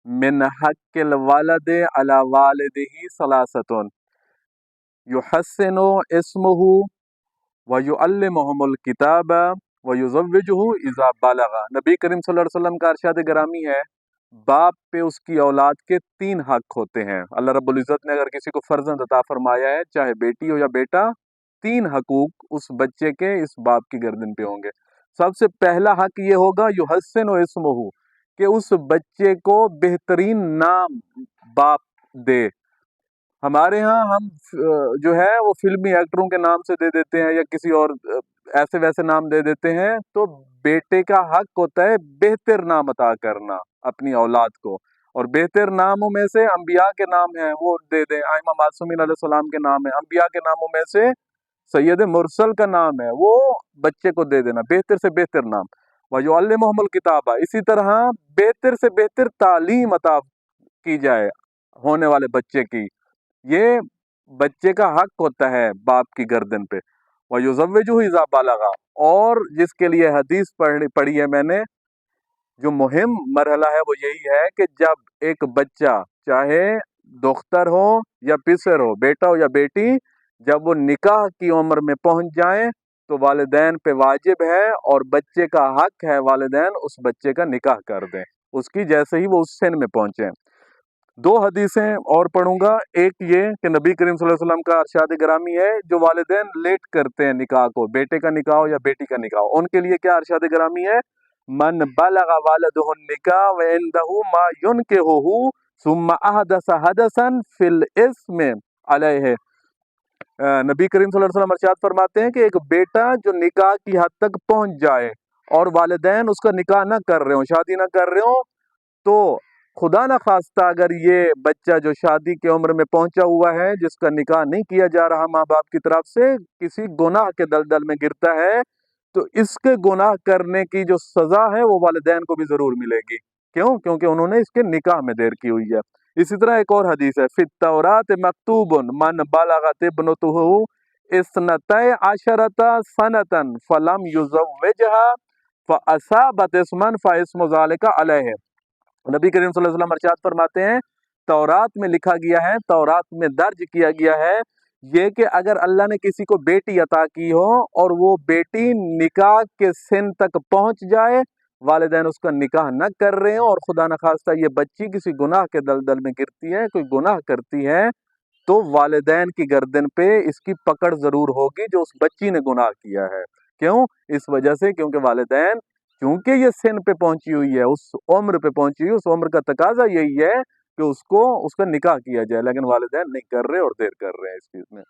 من حق الولد علی والدہ ثلاثۃ یحسن اسمہ وَيُعَلِّمُهُمُ الْكِتَابَ وَيُزَوِّجُهُ إِذَا بَلَغَ۔ نبی کریم صلی اللہ علیہ وسلم کا ارشاد گرامی ہے، باپ پہ اس کی اولاد کے 3 حق ہوتے ہیں۔ اللہ رب العزت نے اگر کسی کو فرزند عطا فرمایا ہے، چاہے بیٹی ہو یا بیٹا، 3 حقوق اس بچے کے اس باپ کی گردن پہ ہوں گے۔ سب سے پہلا حق یہ ہوگا یحسن اسمہ، کہ اس بچے کو بہترین نام باپ دے۔ ہمارے ہاں ہم جو ہے وہ فلمی ایکٹروں کے نام سے دے دیتے ہیں یا کسی اور ایسے ویسے نام دے دیتے ہیں، تو بیٹے کا حق ہوتا ہے بہتر نام عطا کرنا اپنی اولاد کو، اور بہتر ناموں میں سے انبیاء کے نام ہیں وہ دے دیں، ائمہ معصومین علیہ السلام کے نام ہیں، انبیاء کے ناموں میں سے سید مرسل کا نام ہے، وہ بچے کو دے دینا بہتر سے بہتر نام۔ وَيُعَلِّمُهُمُ الْكِتَابَ، اسی طرح بہتر سے بہتر تعلیم عطا کی جائے ہونے والے بچے کی، یہ بچے کا حق ہوتا ہے باپ کی گردن پہ۔ وَيُزَوِّجُهُ إِذَا بَلَغَ، اور جس کے لیے حدیث پڑھی ہے میں نے، جو مہم مرحلہ ہے وہ یہی ہے کہ جب ایک بچہ، چاہے دختر ہو یا پسر ہو، بیٹا ہو یا بیٹی، جب وہ نکاح کی عمر میں پہنچ جائیں تو والدین پہ واجب ہے اور بچے کا حق ہے والدین اس بچے کا نکاح کر دیں اس کی، جیسے ہی وہ اس سن میں پہنچیں۔ 2 حدیثیں اور پڑھوں گا، ایک یہ کہ نبی کریم صلی اللہ علیہ وسلم کا ارشاد گرامی ہے، جو والدین لیٹ کرتے ہیں نکاح کو، بیٹے کا نکاح ہو یا بیٹی کا نکاح ہو، ان کے لیے کیا ارشاد گرامی ہے؟ من بلغ والدہ النکاح وعندہ ما ينکحہ ثم احدث حدثا فی الاسم علیہ۔ نبی کریم صلی اللہ علیہ وسلم ارشاد فرماتے ہیں کہ ایک بیٹا جو نکاح کی حد تک پہنچ جائے اور والدین اس کا نکاح نہ کر رہے ہوں، شادی نہ کر رہے ہوں، تو خدا نہ خواستہ اگر یہ بچہ جو شادی کی عمر میں پہنچا ہوا ہے، جس کا نکاح نہیں کیا جا رہا ماں باپ کی طرف سے، کسی گناہ کے دلدل میں گرتا ہے، تو اس کے گناہ کرنے کی جو سزا ہے وہ والدین کو بھی ضرور ملے گی۔ کیوں؟ کیونکہ انہوں نے اس کے نکاح میں دیر کی ہوئی ہے۔ اسی طرح ایک اور حدیث ہے، فی التوراۃ مکتوب من بلغت ابنتہ اثنتی عشرۃ سنۃ فلم یزوجھا فاصابت اسما فاسم ذلک علیہ۔ نبی کریم صلی اللہ علیہ وسلم ارشاد فرماتے ہیں، تورات میں لکھا گیا ہے، تورات میں درج کیا گیا ہے یہ کہ اگر اللہ نے کسی کو بیٹی عطا کی ہو اور وہ بیٹی نکاح کے سن تک پہنچ جائے، والدین اس کا نکاح نہ کر رہے ہوں، اور خدا نخواستہ یہ بچی کسی گناہ کے دلدل میں گرتی ہے، کوئی گناہ کرتی ہے، تو والدین کی گردن پہ اس کی پکڑ ضرور ہوگی جو اس بچی نے گناہ کیا ہے۔ کیوں؟ اس وجہ سے کیونکہ والدین، کیونکہ یہ سن پہ پہنچی ہوئی ہے، اس عمر پہ پہنچی ہوئی، اس عمر کا تقاضا یہی ہے کہ اس کا نکاح کیا جائے، لیکن والدین نہیں کر رہے اور دیر کر رہے ہیں اس چیز میں۔